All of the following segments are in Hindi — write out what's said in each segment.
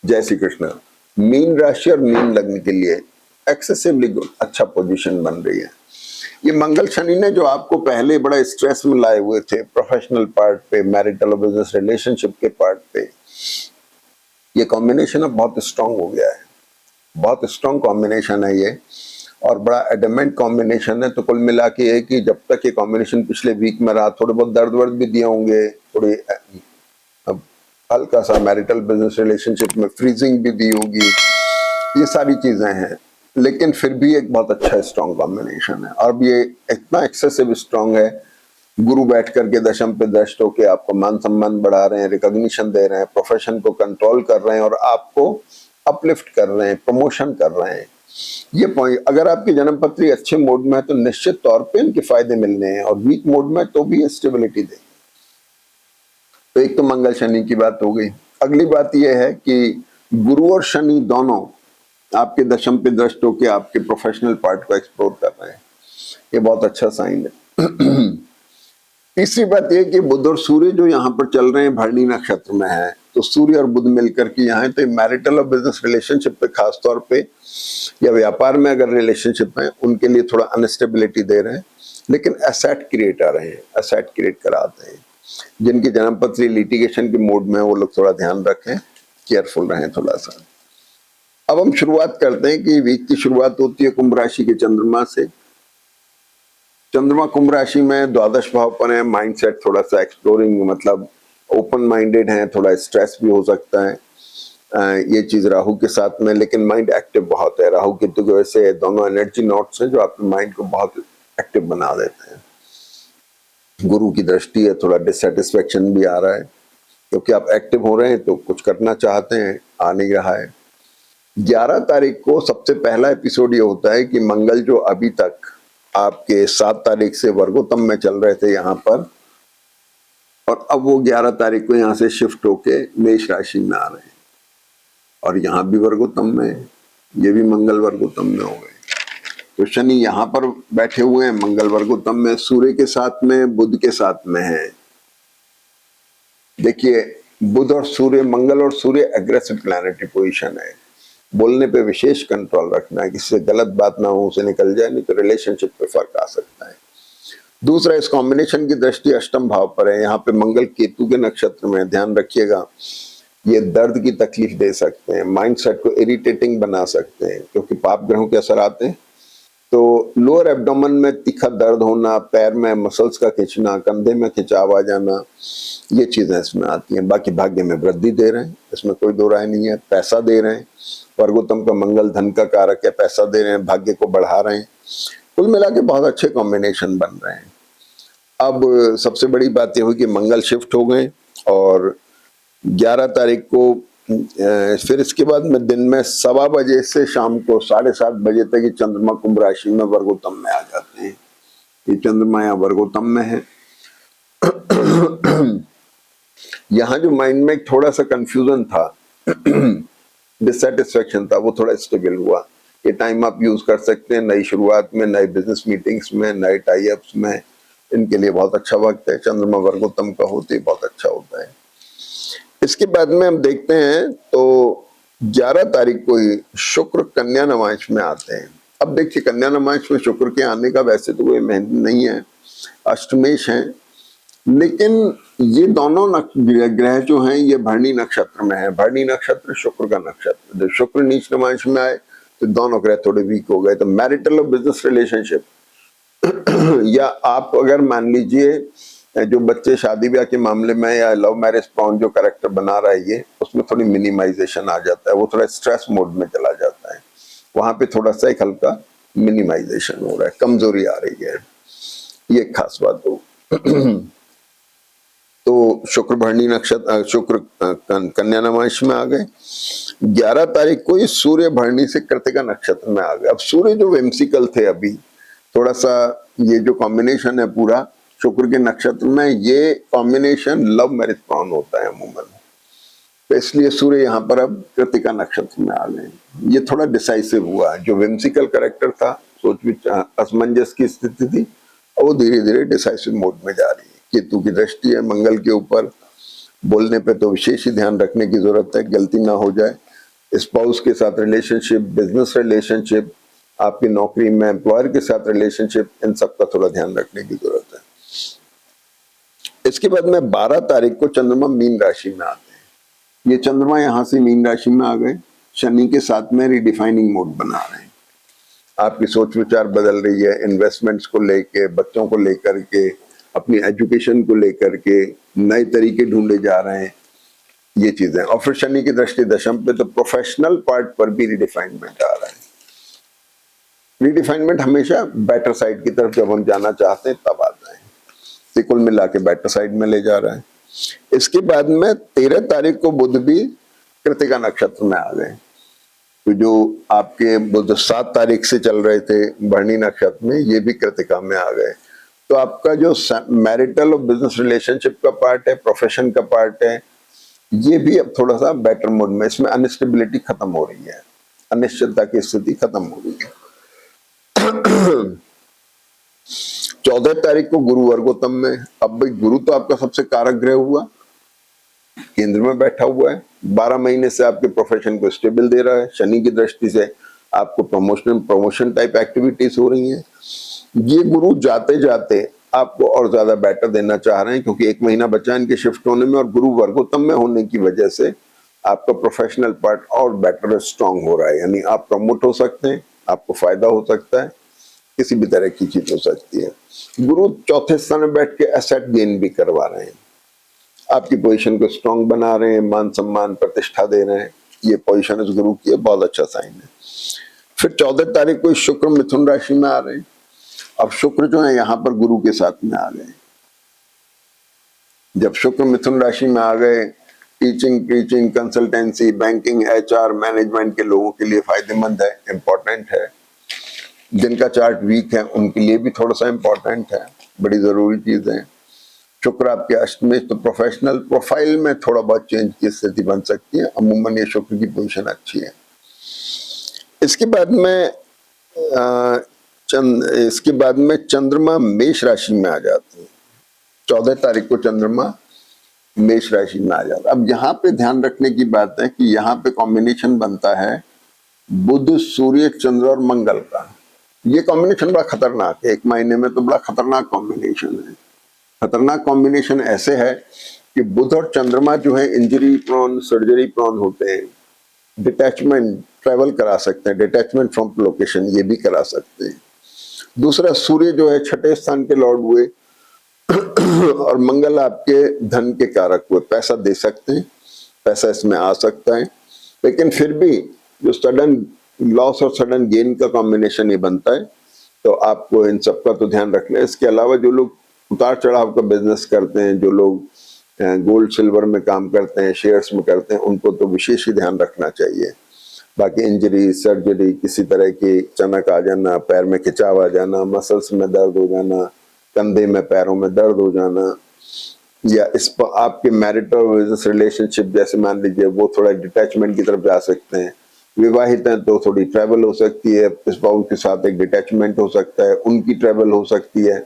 जय श्री कृष्ण। मीन राशि और मीन लग्न के लिए एक्सेसिवली गुड अच्छा पोजीशन बन रही है। ये मंगल शनि ने जो आपको पहले बड़ा स्ट्रेस में लाए हुए थे प्रोफेशनल पार्ट पे, मैरिटल और बिजनेस रिलेशनशिप के पार्ट पे, ये कॉम्बिनेशन अब बहुत स्ट्रांग हो गया है। बहुत स्ट्रांग कॉम्बिनेशन है ये और बड़ा एडमेंट कॉम्बिनेशन है। तो कुल मिला के है कि जब तक ये कॉम्बिनेशन पिछले वीक में रहा, थोड़े बहुत दर्द वर्द भी दिए होंगे, थोड़ी हल्का सा मैरिटल बिजनेस रिलेशनशिप में फ्रीजिंग भी दी होगी, ये सारी चीजें हैं, लेकिन फिर भी एक बहुत अच्छा स्ट्रॉन्ग कॉम्बिनेशन है। और ये इतना एक्सेसिव स्ट्रॉन्ग है, गुरु बैठ करके दशम पे दृष्ट होके आपको मान सम्मान बढ़ा रहे हैं, रिकॉग्निशन दे रहे हैं, प्रोफेशन को कंट्रोल कर रहे हैं और आपको अपलिफ्ट कर रहे हैं, प्रमोशन कर रहे हैं। ये पॉइंट अगर आपकी जन्म पत्री अच्छे मोड में है तो निश्चित तौर पे इनके फायदे मिलने हैं, और वीक मोड में तो भी स्टेबिलिटी देंगे। तो एक तो मंगल शनि की बात हो गई। अगली बात यह है कि गुरु और शनि दोनों आपके दशम पे दृष्ट होके आपके प्रोफेशनल पार्ट को एक्सप्लोर कर रहे हैं, ये बहुत अच्छा साइन है। तीसरी बात यह कि बुध और सूर्य जो यहाँ पर चल रहे हैं भरणी नक्षत्र में है, तो सूर्य और बुध मिलकर के यहाँ तो मैरिटल और बिजनेस रिलेशनशिप पे खास तौर पे या व्यापार में अगर रिलेशनशिप है उनके लिए थोड़ा अनस्टेबिलिटी दे रहे हैं, लेकिन एसेट क्रिएट आ रहे हैं, एसेट क्रिएट कराते हैं। जिनकी जन्म पत्री लिटिगेशन के मोड में है वो लोग थोड़ा ध्यान रखें, केयरफुल रहें थोड़ा सा। अब हम शुरुआत करते हैं कि वीक की शुरुआत होती है कुंभ राशि के चंद्रमा से। चंद्रमा कुंभ राशि में द्वादश भाव पर है, माइंडसेट थोड़ा सा एक्सप्लोरिंग, मतलब ओपन माइंडेड है, थोड़ा स्ट्रेस भी हो सकता है ये चीज राहु के साथ में, लेकिन माइंड एक्टिव बहुत है। राहु केतु की वजह से दोनों एनर्जी नोट्स हैं जो आपके माइंड को बहुत एक्टिव बना देते हैं। गुरु की दृष्टि है, थोड़ा डिससेटिस्फेक्शन भी आ रहा है क्योंकि आप एक्टिव हो रहे हैं तो कुछ करना चाहते हैं, आ नहीं रहा है। 11 तारीख को सबसे पहला एपिसोड ये होता है कि मंगल जो अभी तक आपके 7 तारीख से वर्गोत्तम में चल रहे थे यहाँ पर, और अब वो 11 तारीख को यहाँ से शिफ्ट होके मेष राशि में आ रहे हैं, और यहाँ भी वर्गोत्तम में, ये भी मंगल वर्गोत्तम में हो गए। तो शनि यहाँ पर बैठे हुए हैं मंगल वर्गोत्तम में, सूर्य के साथ में, बुध के साथ में है। देखिए बुध और सूर्य, मंगल और सूर्य एग्रेसिव प्लैनेटरी पोजीशन है, बोलने पे विशेष कंट्रोल रखना है, किसी से गलत बात ना हो उसे निकल जाए, नहीं तो रिलेशनशिप पे फर्क आ सकता है। दूसरा, इस कॉम्बिनेशन की दृष्टि अष्टम भाव पर है, यहाँ पे मंगल केतु के नक्षत्र में, ध्यान रखिएगा ये दर्द की तकलीफ दे सकते हैं, माइंडसेट को इरिटेटिंग बना सकते हैं क्योंकि पाप ग्रहों के असर आते हैं। तो लोअर एब्डोमेन में तीखा दर्द होना, पैर में मसल्स का खिंचना, कंधे में खिंचाव आ जाना, ये चीजें इसमें आती हैं। बाकी भाग्य में वृद्धि दे रहे हैं, इसमें कोई दो राय नहीं है। पैसा दे रहे हैं, वर्गोत्तम का मंगल धन का कारक है, पैसा दे रहे हैं, भाग्य को बढ़ा रहे हैं। कुल मिला के बहुत अच्छे कॉम्बिनेशन बन रहे हैं। अब सबसे बड़ी बात यह हुई कि मंगल शिफ्ट हो गए और 11 तारीख को फिर इसके बाद में दिन में 1:15 बजे से शाम को 7:30 बजे तक ये चंद्रमा कुंभ राशि में वर्गोत्तम में आ जाते हैं। ये चंद्रमा यहाँ वर्गोत्तम में है। यहाँ जो माइंड में थोड़ा सा कंफ्यूजन था, डिससेटिस्फेक्शन था, वो थोड़ा स्टेबल हुआ। ये टाइम आप यूज कर सकते हैं नई शुरुआत में, नई बिजनेस मीटिंग्स में, नए टाई अप्स में, इनके लिए बहुत अच्छा वक्त है। चंद्रमा वर्गोत्तम का होते ही बहुत अच्छा होता है। इसके बाद में हम देखते हैं तो 11 तारीख को ही शुक्र कन्या नवांश में आते हैं। अब देखिए कन्या नवांश में शुक्र के आने का वैसे तो कोई मेहनत नहीं है, अष्टमेश है, लेकिन ये दोनों ग्रह जो हैं ये भरणी नक्षत्र में है। भरणी नक्षत्र शुक्र का नक्षत्र, जब शुक्र नीच नवांश में आए तो दोनों ग्रह थोड़े वीक हो गए। तो मैरिटल और बिजनेस रिलेशनशिप या आप अगर मान लीजिए जो बच्चे शादी ब्याह के मामले में या लव मैरिज प्रॉन जो कैरेक्टर बना रहा है ये, उसमें थोड़ी मिनिमाइजेशन आ जाता है, वो थोड़ा स्ट्रेस मोड में चला जाता है, वहां पे थोड़ा सा एक हल्का मिनिमाइजेशन हो रहा है, कमजोरी आ रही है, ये खास बात हो। तो शुक्र भरणी नक्षत्र, शुक्र कन्या नवांश में आ गए। 11 तारीख को ये सूर्य भरणी से कृतिका नक्षत्र में आ गए। अब सूर्य जो वेम्सिकल थे, अभी थोड़ा सा ये जो कॉम्बिनेशन है पूरा शुक्र के नक्षत्र में, ये कॉम्बिनेशन लव मैरिज प्रॉन होता है अमूमन, तो इसलिए सूर्य यहाँ पर अब कृतिका नक्षत्र में आ गए। ये थोड़ा डिसाइसिव हुआ, जो विम्सिकल कैरेक्टर था, सोच विचार असमंजस की स्थिति थी, और वो धीरे धीरे डिसाइसिव मोड में जा रही है। केतु की दृष्टि है मंगल के ऊपर, बोलने पे तो विशेष ही ध्यान रखने की जरूरत है, गलती ना हो जाए। स्पाउस के साथ रिलेशनशिप, बिजनेस रिलेशनशिप, आपकी नौकरी में एम्प्लॉयर के साथ रिलेशनशिप, इन सब का थोड़ा ध्यान रखने की जरूरत है। इसके बाद में 12 तारीख को चंद्रमा मीन राशि में आते हैं। ये चंद्रमा यहां से मीन राशि में आ गए, शनि के साथ में रिडिफाइनिंग मोड बना रहे हैं। आपकी सोच विचार बदल रही है, इन्वेस्टमेंट्स को लेके, बच्चों को लेकर के, अपनी एजुकेशन को लेकर के नए तरीके ढूंढे जा रहे हैं, ये चीजें। और फिर शनि की दृष्टि दशम पे, तो प्रोफेशनल पार्ट पर भी रिडिफाइनमेंट आ रहा है। रिडिफाइनमेंट हमेशा बेटर साइड की तरफ जब हम जाना चाहते हैं तब आता है, तो कुल मिला के बेटर साइड में ले जा रहा है। इसके बाद में 13 तारीख को बुध भी कृतिका नक्षत्र में आ गए। तो जो आपके बुध 7 तारीख से चल रहे थे भरणी नक्षत्र में, ये भी कृतिका में आ गए। तो आपका जो मैरिटल और बिजनेस रिलेशनशिप का पार्ट है, प्रोफेशन का पार्ट है, ये भी अब थोड़ा सा बेटर मोड में, इसमें अनस्टेबिलिटी खत्म हो रही है, अनिश्चितता की स्थिति खत्म हो रही है। 14 तारीख को गुरु वर्गोत्तम में। अब भाई गुरु तो आपका सबसे कारक ग्रह हुआ, केंद्र में बैठा हुआ है, 12 महीने से आपके प्रोफेशन को स्टेबल दे रहा है। शनि की दृष्टि से आपको प्रमोशन टाइप एक्टिविटीज हो रही हैं। ये गुरु जाते जाते आपको और ज्यादा बेटर देना चाह रहे हैं, क्योंकि 1 महीना बचा इनके शिफ्ट होने में, और गुरु वर्गोत्तम में होने की वजह से आपका प्रोफेशनल पार्ट और बेटर स्ट्रांग हो रहा है। यानी आप प्रमोट हो सकते हैं, आपको फायदा हो सकता है, किसी भी तरह की चीज हो सकती है। गुरु चौथे स्थान में बैठ के एसेट गेन भी करवा रहे हैं, आपकी पोजीशन को स्ट्रांग बना रहे हैं, मान सम्मान प्रतिष्ठा दे रहे हैं। ये पोजीशन इस गुरु की बहुत अच्छा साइन है। फिर 14 तारीख को शुक्र मिथुन राशि में आ रहे हैं। अब शुक्र जो है यहाँ पर गुरु के साथ में आ गए। जब शुक्र मिथुन राशि में आ गए, teaching, consultancy, banking, HR, management के लोगों के लिए फायदेमंद है, इंपॉर्टेंट है। जिनका चार्ट वीक है उनके लिए भी थोड़ा सा इंपॉर्टेंट है, बड़ी जरूरी चीज है। शुक्र आपके अष्टमी, तो प्रोफेशनल प्रोफाइल में थोड़ा बहुत चेंज की स्थिति बन सकती है। अमूमन ये शुक्र की पोजीशन अच्छी है। इसके बाद में चंद्रमा मेष राशि में आ जाते हैं। 14 तारीख को चंद्रमा मेष राशि में आ जाता है। अब यहाँ पे ध्यान रखने की बात है कि यहाँ पे कॉम्बिनेशन बनता है बुध, सूर्य, चंद्र और मंगल का। ये कॉम्बिनेशन बड़ा खतरनाक है, 1 महीने में तो बड़ा खतरनाक कॉम्बिनेशन है। खतरनाक कॉम्बिनेशन ऐसे है कि बुध और चंद्रमा जो है इंजरी प्रोन, सर्जरी प्रोन होते हैं, डिटैचमेंट, ट्रैवल करा सकते हैं, डिटैचमेंट फ्रॉम लोकेशन ये भी करा सकते हैं। दूसरा, सूर्य जो है 6ठे स्थान के लॉर्ड हुए और मंगल आपके धन के कारक हुए, पैसा दे सकते हैं, पैसा इसमें आ सकता है। लेकिन फिर भी जो सडन लॉस और सडन गेन का कॉम्बिनेशन ये बनता है, तो आपको इन सब का तो ध्यान रखना है। इसके अलावा जो लोग उतार चढ़ाव का बिजनेस करते हैं, जो लोग गोल्ड सिल्वर में काम करते हैं, शेयर्स में करते हैं, उनको तो विशेष ही ध्यान रखना चाहिए। बाकी इंजरी, सर्जरी, किसी तरह की चमक आ जाना, पैर में खिंचाव आ जाना, मसल्स में दर्द हो जाना, कंधे में पैरों में दर्द हो जाना, या इस पर आपके मैरिटल बिजनेस रिलेशनशिप जैसे मान लीजिए वो थोड़ा डिटैचमेंट की तरफ जा सकते हैं। विवाहित हैं तो थोड़ी ट्रैवल हो सकती है, स्पाउस के साथ एक डिटैचमेंट हो सकता है, उनकी ट्रैवल हो सकती है।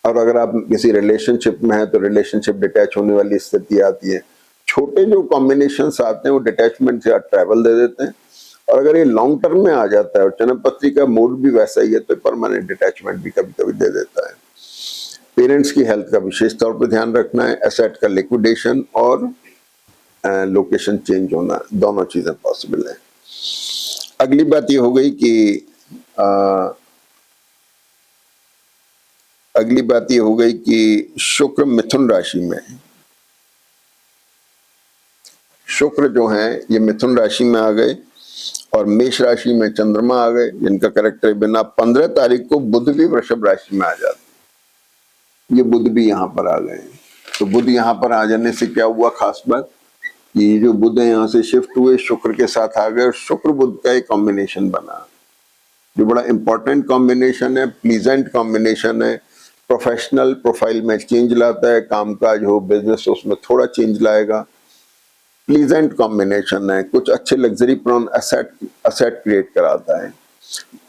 और अगर आप किसी रिलेशनशिप में हैं तो रिलेशनशिप डिटैच होने वाली स्थिति आती है। छोटे जो कॉम्बिनेशंस आते हैं वो डिटैचमेंट से ट्रैवल दे देते हैं, और अगर ये लॉन्ग टर्म में आ जाता है और जन्म पत्री का मूड भी वैसा ही है तो परमानेंट डिटैचमेंट भी कभी कभी दे देता है। पेरेंट्स की हेल्थ का विशेष तौर पर ध्यान रखना है। एसेट का लिक्विडेशन और लोकेशन चेंज होना, दोनों चीजें पॉसिबल है। अगली बात ये हो गई कि शुक्र मिथुन राशि में, शुक्र जो है ये मिथुन राशि में आ गए और मेष राशि में चंद्रमा आ गए, जिनका करेक्टर बिना 15 तारीख को बुध भी वृषभ राशि में आ जाते, ये बुध भी यहाँ पर आ गए। तो बुध यहाँ पर आ जाने से क्या हुआ खास बात, ये जो बुध है यहाँ से शिफ्ट हुए, शुक्र के साथ आ गए और शुक्र बुध का एक कॉम्बिनेशन बना, जो बड़ा इंपॉर्टेंट कॉम्बिनेशन है, प्लीजेंट कॉम्बिनेशन है। प्रोफेशनल प्रोफाइल में चेंज लाता है, कामकाज हो, बिजनेस हो, उसमें थोड़ा चेंज लाएगा। प्लीजेंट कॉम्बिनेशन है, कुछ अच्छे लग्जरी प्रोन असेट क्रिएट कराता है,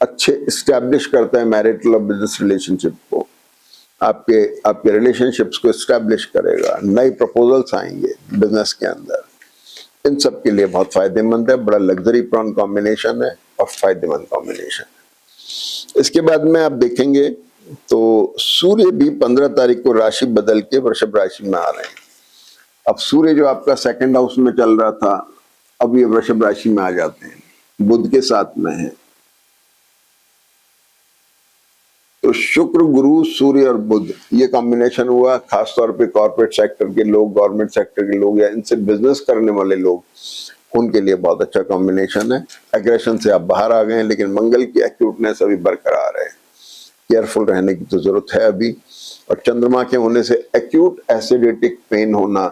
अच्छे इस्टेब्लिश करता है मैरिटल और बिजनेस रिलेशनशिप को, आपके रिलेशनशिप्स को इस्टेब्लिश करेगा। नए प्रपोजल्स आएंगे बिजनेस के अंदर, इन सब के लिए बहुत फायदेमंद है, बड़ा लग्जरी प्रॉन कॉम्बिनेशन है और फायदेमंद कॉम्बिनेशन। इसके बाद में आप देखेंगे तो सूर्य भी 15 तारीख को राशि बदल के वृषभ राशि में आ रहे हैं। अब सूर्य जो आपका सेकंड हाउस में चल रहा था, अब ये वृषभ राशि में आ जाते हैं, बुध के साथ में है। तो शुक्र, गुरु, सूर्य और बुध ये कॉम्बिनेशन हुआ। खासतौर पे कॉर्पोरेट सेक्टर के लोग, गवर्नमेंट सेक्टर के लोग या इनसे बिजनेस करने वाले लोग, उनके लिए बहुत अच्छा कॉम्बिनेशन है। एग्रेशन से आप बाहर आ गए हैं, लेकिन मंगल की एक्यूटनेस अभी बरकरार है, केयरफुल रहने की तो जरूरत है अभी। और चंद्रमा के होने से एक्यूट एसिडिटिक पेन होना,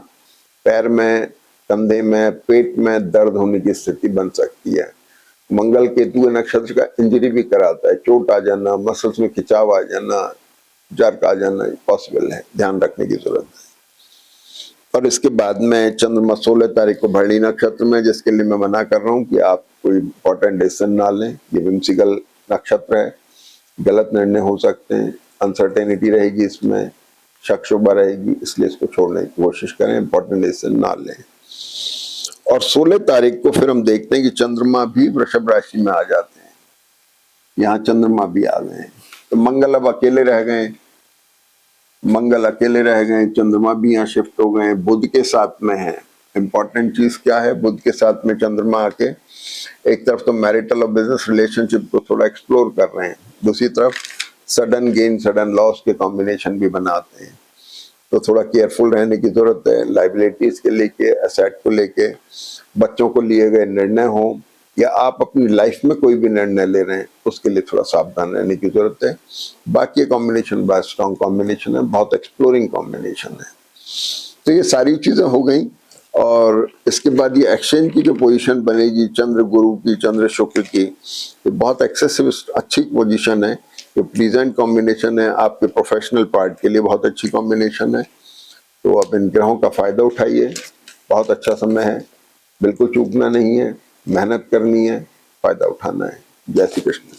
पैर में, कंधे में, पेट में दर्द होने की स्थिति बन सकती है। मंगल केतु के नक्षत्र का इंजरी भी कराता है, चोट आ जाना, मसल्स में खिंचाव आ जाना, जर्क आ जाना पॉसिबल है, ध्यान रखने की जरूरत है। और इसके बाद में चंद्रमा 16 तारीख को भरणी नक्षत्र में, जिसके लिए मैं मना कर रहा हूँ कि आप कोई इंपॉर्टेंट डिसीजन ना लें। ये विम्सिकल नक्षत्र है, गलत निर्णय हो सकते हैं, अनसर्टेनिटी रहेगी, इसमें शक शुबा रहेगी, इसलिए इसको छोड़ने की कोशिश करें, इंपॉर्टेंट डिसीजन ना लें। और 16 तारीख को फिर हम देखते हैं कि चंद्रमा भी वृषभ राशि में आ जाते हैं। यहाँ चंद्रमा भी आ गए हैं, तो मंगल अब अकेले रह गए, मंगल अकेले रह गए, चंद्रमा भी यहाँ शिफ्ट हो गए, बुध के साथ में है। इंपॉर्टेंट चीज क्या है, बुध के साथ में चंद्रमा आके एक तरफ तो मैरिटल और बिजनेस रिलेशनशिप को थोड़ा एक्सप्लोर कर रहे हैं, दूसरी तरफ सडन गेन सडन लॉस के कॉम्बिनेशन भी बनाते हैं। तो थोड़ा केयरफुल रहने की जरूरत है, लाइबिलिटीज के लेके, एसेट को लेके, बच्चों को लिए गए निर्णय हो या आप अपनी लाइफ में कोई भी निर्णय ले रहे हैं, उसके लिए थोड़ा सावधान रहने की जरूरत है। बाकी कॉम्बिनेशन बहुत स्ट्रॉन्ग कॉम्बिनेशन है, बहुत एक्सप्लोरिंग कॉम्बिनेशन है। तो ये सारी चीजें हो गई। और इसके बाद ये एक्सचेंज की जो पोजीशन बनेगी चंद्र गुरु की, चंद्र शुक्र की, ये बहुत एक्सेसिव अच्छी पोजीशन है, ये प्लीजेंट कॉम्बिनेशन है, आपके प्रोफेशनल पार्ट के लिए बहुत अच्छी कॉम्बिनेशन है। तो आप इन ग्रहों का फायदा उठाइए, बहुत अच्छा समय है, बिल्कुल चूकना नहीं है, मेहनत करनी है, फायदा उठाना है। जय श्री कृष्ण।